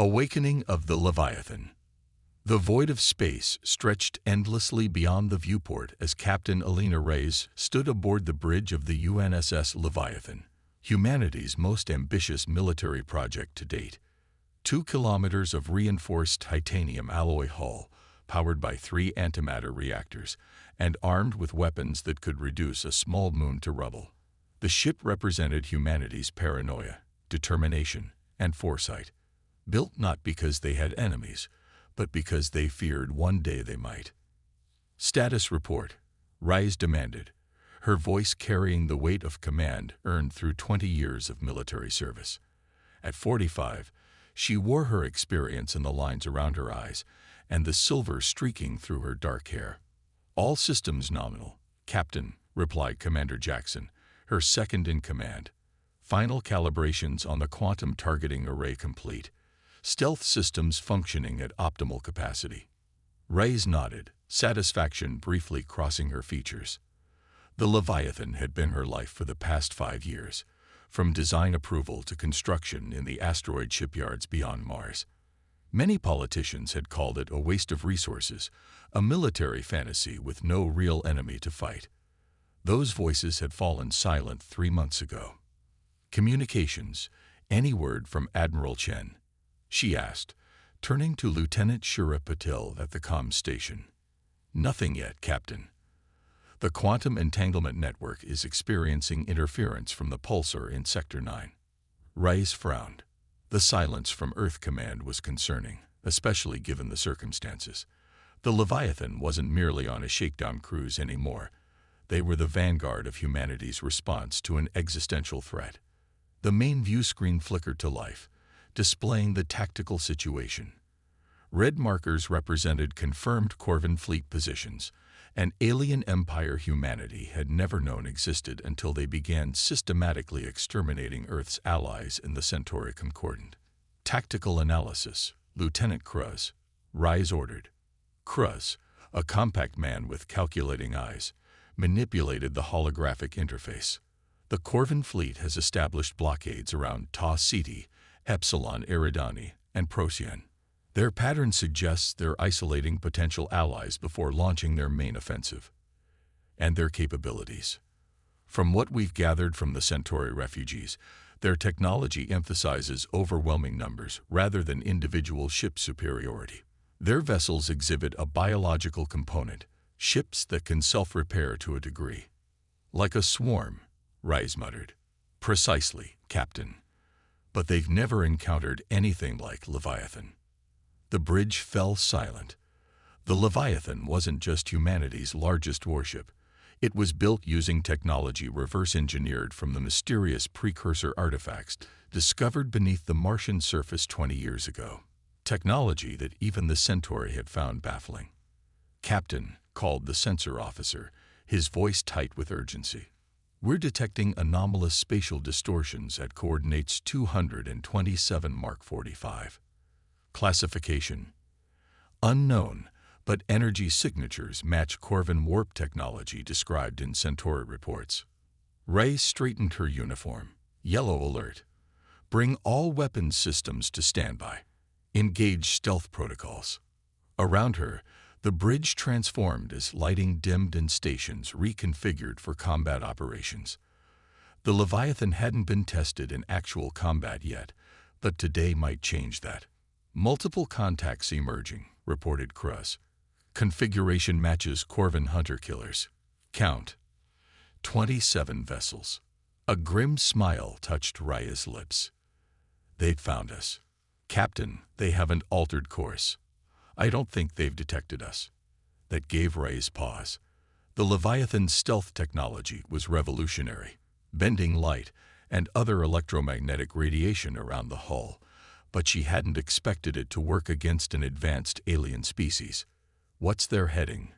Awakening of the Leviathan. The void of space stretched endlessly beyond the viewport as Captain Alina Reyes stood aboard the bridge of the UNSS Leviathan, humanity's most ambitious military project to date. 2 kilometers of reinforced titanium alloy hull, powered by 3 antimatter reactors, and armed with weapons that could reduce a small moon to rubble. The ship represented humanity's paranoia, determination, and foresight. Built not because they had enemies, but because they feared one day they might. Status report, Reyes demanded, her voice carrying the weight of command earned through 20 years of military service. At 45, she wore her experience in the lines around her eyes and the silver streaking through her dark hair. All systems nominal, Captain, replied Commander Jackson, her second in command. Final calibrations on the quantum targeting array complete. Stealth systems functioning at optimal capacity. Reyes nodded, satisfaction briefly crossing her features. The Leviathan had been her life for the past 5 years, from design approval to construction in the asteroid shipyards beyond Mars. Many politicians had called it a waste of resources, a military fantasy with no real enemy to fight. Those voices had fallen silent 3 months ago. Communications, any word from Admiral Chen? She asked, turning to Lieutenant Shura Patil at the comms station. Nothing yet, Captain. The quantum entanglement network is experiencing interference from the pulsar in Sector 9. Reyes frowned. The silence from Earth Command was concerning, especially given the circumstances. The Leviathan wasn't merely on a shakedown cruise anymore. They were the vanguard of humanity's response to an existential threat. The main view screen flickered to life, displaying the tactical situation. Red markers represented confirmed Corvin fleet positions, an alien empire humanity had never known existed until they began systematically exterminating Earth's allies in the Centauri Concordant. Tactical analysis, Lieutenant Cruz, Reyes ordered. Cruz, a compact man with calculating eyes, manipulated the holographic interface. The Corvin fleet has established blockades around Ta Ceti, Epsilon Eridani, and Procyon. Their pattern suggests they're isolating potential allies before launching their main offensive. And their capabilities. From what we've gathered from the Centauri refugees, their technology emphasizes overwhelming numbers rather than individual ship superiority. Their vessels exhibit a biological component, ships that can self-repair to a degree. Like a swarm, Reyes muttered. Precisely, Captain. But they've never encountered anything like Leviathan. The bridge fell silent. The Leviathan wasn't just humanity's largest warship. It was built using technology reverse-engineered from the mysterious precursor artifacts discovered beneath the Martian surface 20 years ago. Technology that even the Centauri had found baffling. Captain, called the sensor officer, his voice tight with urgency. We're detecting anomalous spatial distortions at coordinates 227 Mark 45. Classification: unknown, but energy signatures match Corvin warp technology described in Centauri reports. Reyes straightened her uniform. Yellow alert. Bring all weapons systems to standby. Engage stealth protocols. Around her, the bridge transformed as lighting dimmed and stations reconfigured for combat operations. The Leviathan hadn't been tested in actual combat yet, but today might change that. Multiple contacts emerging, reported Cruz. Configuration matches Corvin hunter-killers. Count: 27 vessels. A grim smile touched Reyes' lips. They'd found us. Captain, they haven't altered course. I don't think they've detected us. That gave Reyes pause. The Leviathan's stealth technology was revolutionary, bending light and other electromagnetic radiation around the hull, but she hadn't expected it to work against an advanced alien species. What's their heading?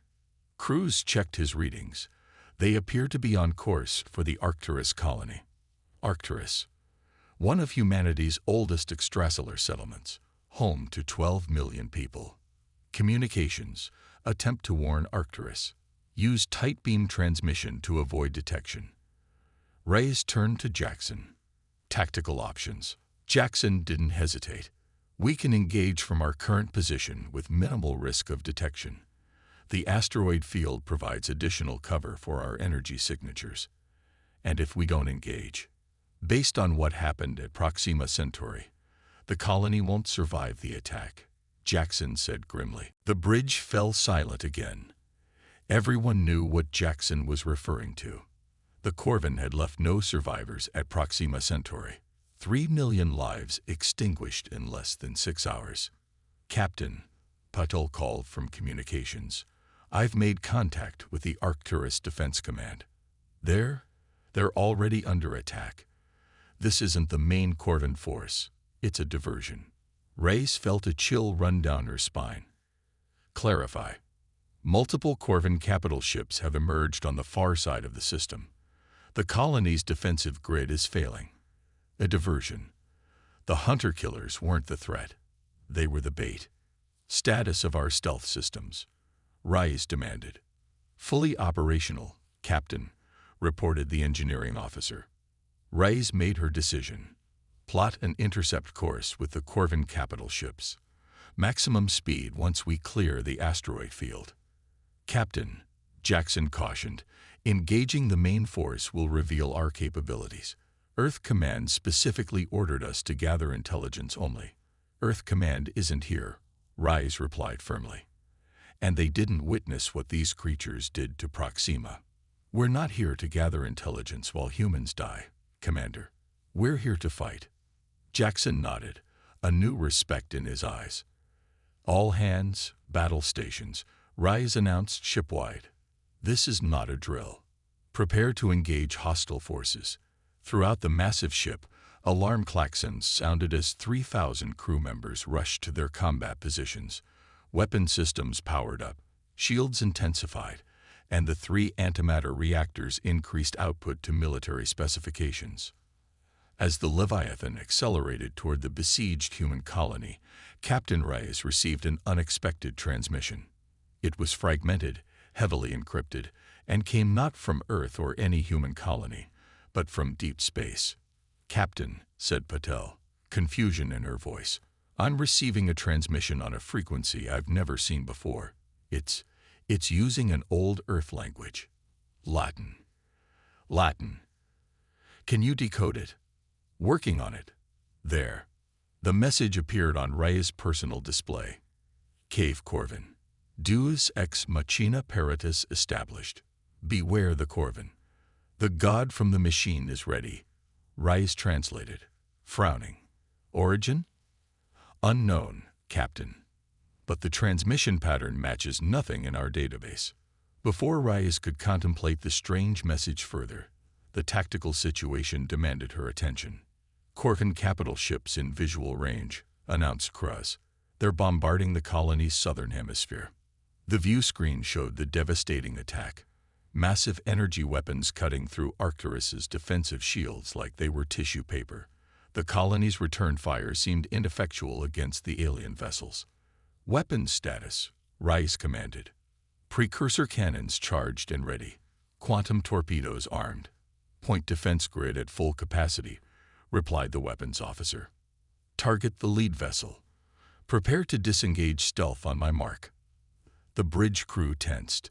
Cruz checked his readings. They appear to be on course for the Arcturus colony. Arcturus, one of humanity's oldest extrasolar settlements, home to 12 million people. Communications, attempt to warn Arcturus. Use tight beam transmission to avoid detection. Reyes turned to Jackson. Tactical options. Jackson didn't hesitate. We can engage from our current position with minimal risk of detection. The asteroid field provides additional cover for our energy signatures. And if we don't engage, based on what happened at Proxima Centauri, the colony won't survive the attack, Jackson said grimly. The bridge fell silent again. Everyone knew what Jackson was referring to. The Corvin had left no survivors at Proxima Centauri. 3 million lives extinguished in less than 6 hours. Captain, Patel called from communications. I've made contact with the Arcturus Defense Command. They're already under attack. This isn't the main Corvin force. It's a diversion. Reyes felt a chill run down her spine. Clarify. Multiple Corvin capital ships have emerged on the far side of the system. The colony's defensive grid is failing. A diversion. The hunter-killers weren't the threat. They were the bait. Status of our stealth systems, Reyes demanded. Fully operational, Captain, reported the engineering officer. Reyes made her decision. Plot an intercept course with the Corvin capital ships. Maximum speed once we clear the asteroid field. Captain, Jackson cautioned, engaging the main force will reveal our capabilities. Earth Command specifically ordered us to gather intelligence only. Earth Command isn't here, Reyes replied firmly. And they didn't witness what these creatures did to Proxima. We're not here to gather intelligence while humans die, Commander. We're here to fight. Jackson nodded, a new respect in his eyes. All hands, battle stations, Reyes announced shipwide. This is not a drill. Prepare to engage hostile forces. Throughout the massive ship, alarm klaxons sounded as 3,000 crew members rushed to their combat positions. Weapon systems powered up, shields intensified, and the 3 antimatter reactors increased output to military specifications. As the Leviathan accelerated toward the besieged human colony, Captain Reyes received an unexpected transmission. It was fragmented, heavily encrypted, and came not from Earth or any human colony, but from deep space. Captain, said Patel, confusion in her voice, I'm receiving a transmission on a frequency I've never seen before. It's using an old Earth language. Latin. Can you decode it? Working on it. There. The message appeared on Reyes' personal display. Cave Corvin. Deus ex machina peritus established. Beware the Corvin. The god from the machine is ready. Reyes translated, frowning. Origin? Unknown, Captain. But the transmission pattern matches nothing in our database. Before Reyes could contemplate the strange message further, the tactical situation demanded her attention. Corvin capital ships in visual range, announced Kruz. They're bombarding the colony's southern hemisphere. The view screen showed the devastating attack. Massive energy weapons cutting through Arcturus's defensive shields like they were tissue paper. The colony's return fire seemed ineffectual against the alien vessels. Weapons status, Reyes commanded. Precursor cannons charged and ready. Quantum torpedoes armed. Point defense grid at full capacity, replied the weapons officer. Target the lead vessel. Prepare to disengage stealth on my mark. The bridge crew tensed.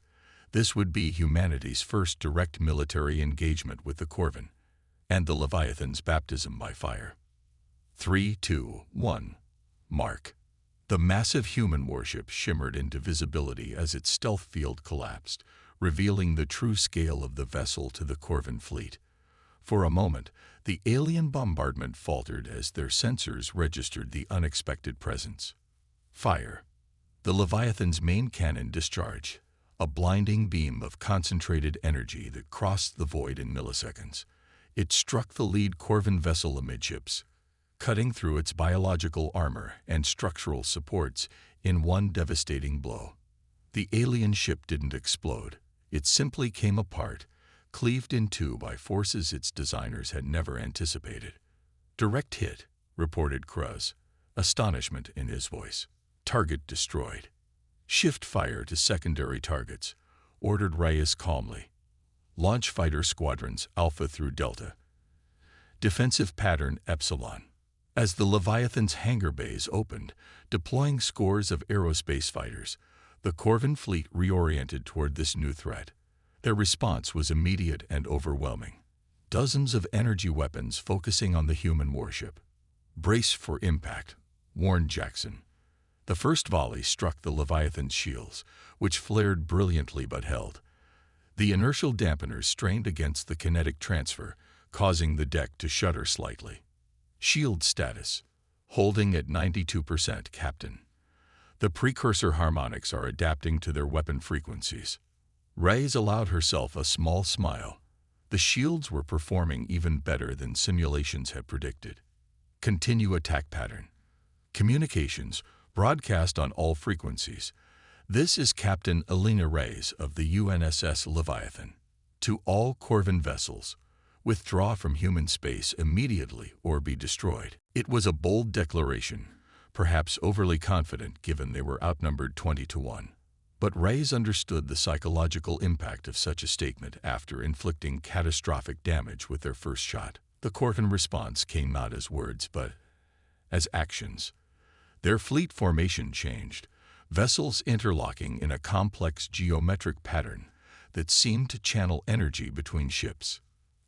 This would be humanity's first direct military engagement with the Corvin, and the Leviathan's baptism by fire. 3, 2, 1. Mark. The massive human warship shimmered into visibility as its stealth field collapsed, revealing the true scale of the vessel to the Corvin fleet. For a moment, the alien bombardment faltered as their sensors registered the unexpected presence. Fire. The Leviathan's main cannon discharged, a blinding beam of concentrated energy that crossed the void in milliseconds. It struck the lead Corvin vessel amidships, cutting through its biological armor and structural supports in one devastating blow. The alien ship didn't explode. It simply came apart, cleaved in two by forces its designers had never anticipated. Direct hit, reported Kruz, astonishment in his voice. Target destroyed. Shift fire to secondary targets, ordered Reyes calmly. Launch fighter squadrons Alpha through Delta. Defensive pattern Epsilon. As the Leviathan's hangar bays opened, deploying scores of aerospace fighters, the Corvin fleet reoriented toward this new threat. Their response was immediate and overwhelming. Dozens of energy weapons focusing on the human warship. "Brace for impact," warned Jackson. The first volley struck the Leviathan's shields, which flared brilliantly but held. The inertial dampeners strained against the kinetic transfer, causing the deck to shudder slightly. "Shield status. Holding at 92%, Captain. The precursor harmonics are adapting to their weapon frequencies." Reyes allowed herself a small smile. The shields were performing even better than simulations had predicted. "Continue attack pattern. Communications, broadcast on all frequencies. This is Captain Alina Reyes of the UNSS Leviathan. To all Corvin vessels, withdraw from human space immediately or be destroyed." It was a bold declaration, perhaps overly confident given they were outnumbered 20-1. But Reyes understood the psychological impact of such a statement after inflicting catastrophic damage with their first shot. The Corvin response came not as words but as actions. Their fleet formation changed, vessels interlocking in a complex geometric pattern that seemed to channel energy between ships.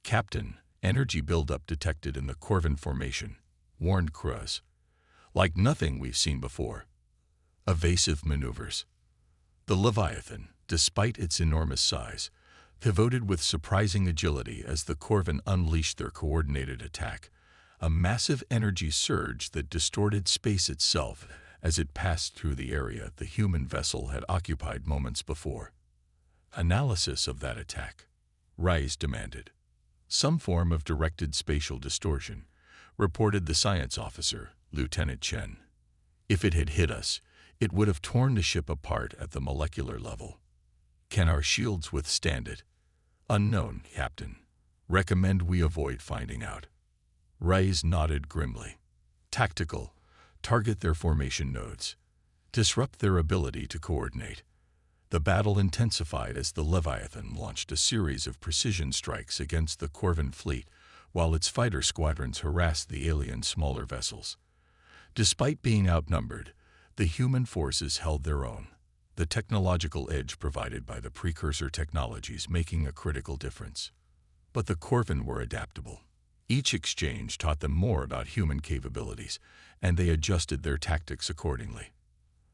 "Captain, energy buildup detected in the Corvin formation," warned Cruz. "Like nothing we've seen before." Evasive maneuvers. The Leviathan, despite its enormous size, pivoted with surprising agility as the Corvin unleashed their coordinated attack, a massive energy surge that distorted space itself as it passed through the area the human vessel had occupied moments before. "Analysis of that attack," Reyes demanded. "Some form of directed spatial distortion," reported the science officer, Lieutenant Chen. "If it had hit us, it would have torn the ship apart at the molecular level." "Can our shields withstand it?" "Unknown, Captain. Recommend we avoid finding out." Reyes nodded grimly. "Tactical. Target their formation nodes. Disrupt their ability to coordinate." The battle intensified as the Leviathan launched a series of precision strikes against the Corvin fleet, while its fighter squadrons harassed the alien smaller vessels. Despite being outnumbered, the human forces held their own, the technological edge provided by the precursor technologies making a critical difference. But the Corvin were adaptable. Each exchange taught them more about human capabilities, and they adjusted their tactics accordingly.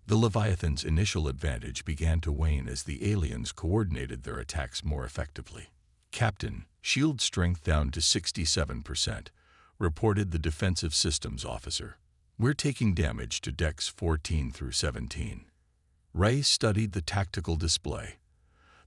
The Leviathan's initial advantage began to wane as the aliens coordinated their attacks more effectively. "Captain, shield strength down to 67%, reported the defensive systems officer. "We're taking damage to decks 14 through 17. Reyes studied the tactical display.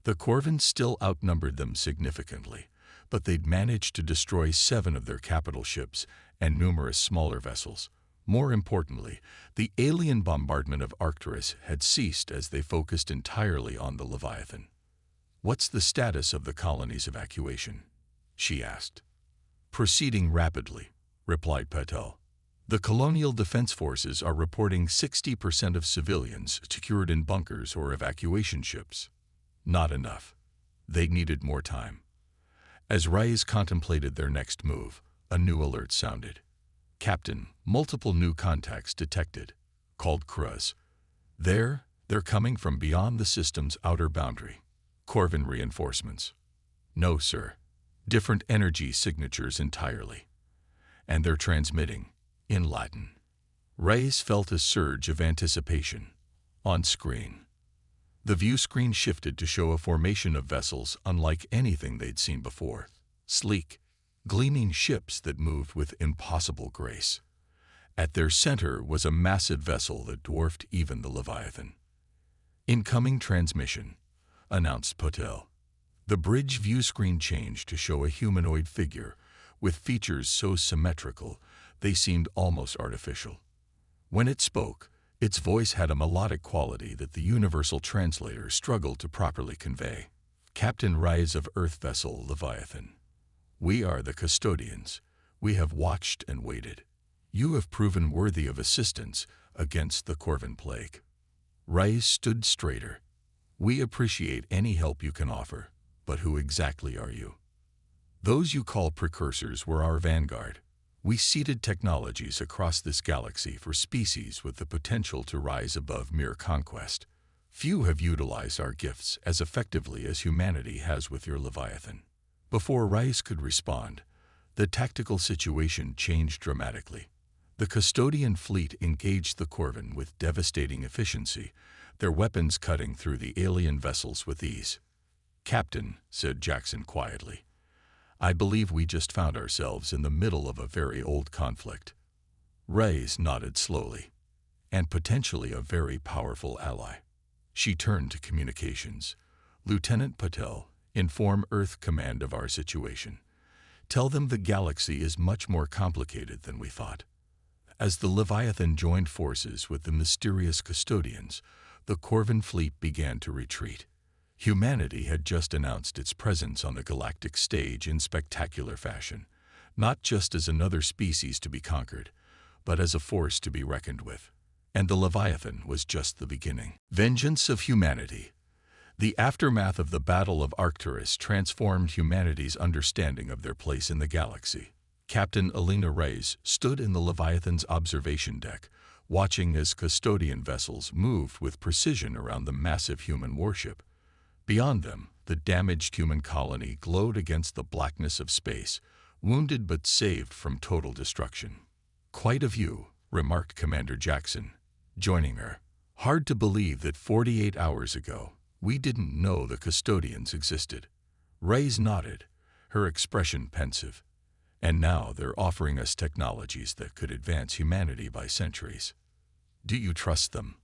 The Corvin still outnumbered them significantly, but they'd managed to destroy 7 of their capital ships and numerous smaller vessels. More importantly, the alien bombardment of Arcturus had ceased as they focused entirely on the Leviathan. "What's the status of the colony's evacuation?" she asked. "Proceeding rapidly," replied Patel. "The Colonial Defense Forces are reporting 60% of civilians secured in bunkers or evacuation ships." Not enough. They needed more time. As Reyes contemplated their next move, a new alert sounded. "Captain, multiple new contacts detected," called Cruz. They're coming from beyond the system's outer boundary." "Corvin reinforcements?" "No, sir. Different energy signatures entirely. And they're transmitting in Latin." Reyes felt a surge of anticipation. On screen, the view screen shifted to show a formation of vessels unlike anything they'd seen before. Sleek, gleaming ships that moved with impossible grace. At their center was a massive vessel that dwarfed even the Leviathan. "Incoming transmission," announced Patel. The bridge view screen changed to show a humanoid figure with features so symmetrical they seemed almost artificial. When it spoke, its voice had a melodic quality that the universal translator struggled to properly convey. "Captain Reyes of Earth vessel Leviathan. We are the custodians. We have watched and waited. You have proven worthy of assistance against the Corvin plague." Reyes stood straighter. "We appreciate any help you can offer, but who exactly are you?" "Those you call precursors were our vanguard. We seeded technologies across this galaxy for species with the potential to rise above mere conquest. Few have utilized our gifts as effectively as humanity has with your Leviathan. Before Rice could respond, the tactical situation changed dramatically. The custodian fleet engaged the Corvin with devastating efficiency, their weapons cutting through the alien vessels with ease. "Captain," said Jackson quietly, "I believe we just found ourselves in the middle of a very old conflict." Rice nodded slowly. "And potentially a very powerful ally." She turned to communications. "Lieutenant Patel, inform Earth Command of our situation. Tell them the galaxy is much more complicated than we thought." As the Leviathan joined forces with the mysterious custodians, the Corvin fleet began to retreat. Humanity had just announced its presence on the galactic stage in spectacular fashion, not just as another species to be conquered, but as a force to be reckoned with. And the Leviathan was just the beginning. Vengeance of humanity. The aftermath of the Battle of Arcturus transformed humanity's understanding of their place in the galaxy. Captain Alina Reyes stood in the Leviathan's observation deck, watching as custodian vessels moved with precision around the massive human warship. Beyond them, the damaged human colony glowed against the blackness of space, wounded but saved from total destruction. "Quite a view," remarked Commander Jackson, joining her. "Hard to believe that 48 hours ago, we didn't know the custodians existed." Reyes nodded, her expression pensive. "And now they're offering us technologies that could advance humanity by centuries. Do you trust them?"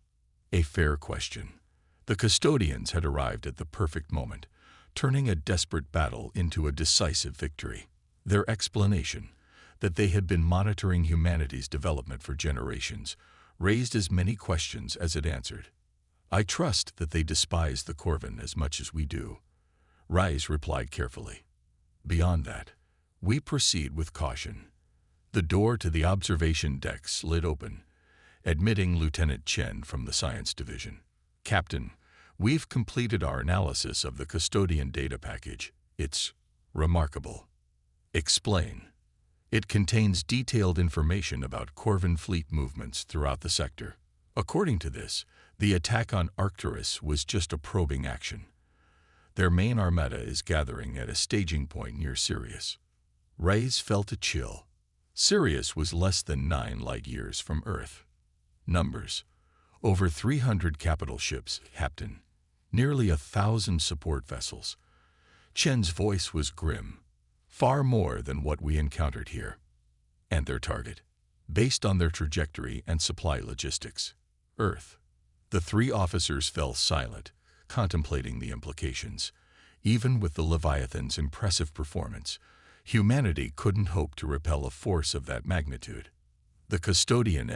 A fair question. The custodians had arrived at the perfect moment, turning a desperate battle into a decisive victory. Their explanation, that they had been monitoring humanity's development for generations, raised as many questions as it answered. "I trust that they despise the Corvin as much as we do," Rice replied carefully. "Beyond that, we proceed with caution." The door to the observation deck slid open, admitting Lieutenant Chen from the Science Division. "Captain, we've completed our analysis of the custodian data package. It's remarkable." "Explain." "It contains detailed information about Corvin fleet movements throughout the sector. According to this, the attack on Arcturus was just a probing action. Their main armada is gathering at a staging point near Sirius." Reyes felt a chill. Sirius was less than 9 light-years from Earth. Numbers: over 300 capital ships, Captain. Nearly 1,000 support vessels. Chen's voice was grim. "Far more than what we encountered here." "And their target?" "Based on their trajectory and supply logistics, Earth." The three officers fell silent, contemplating the implications. Even with the Leviathan's impressive performance, humanity couldn't hope to repel a force of that magnitude. The custodian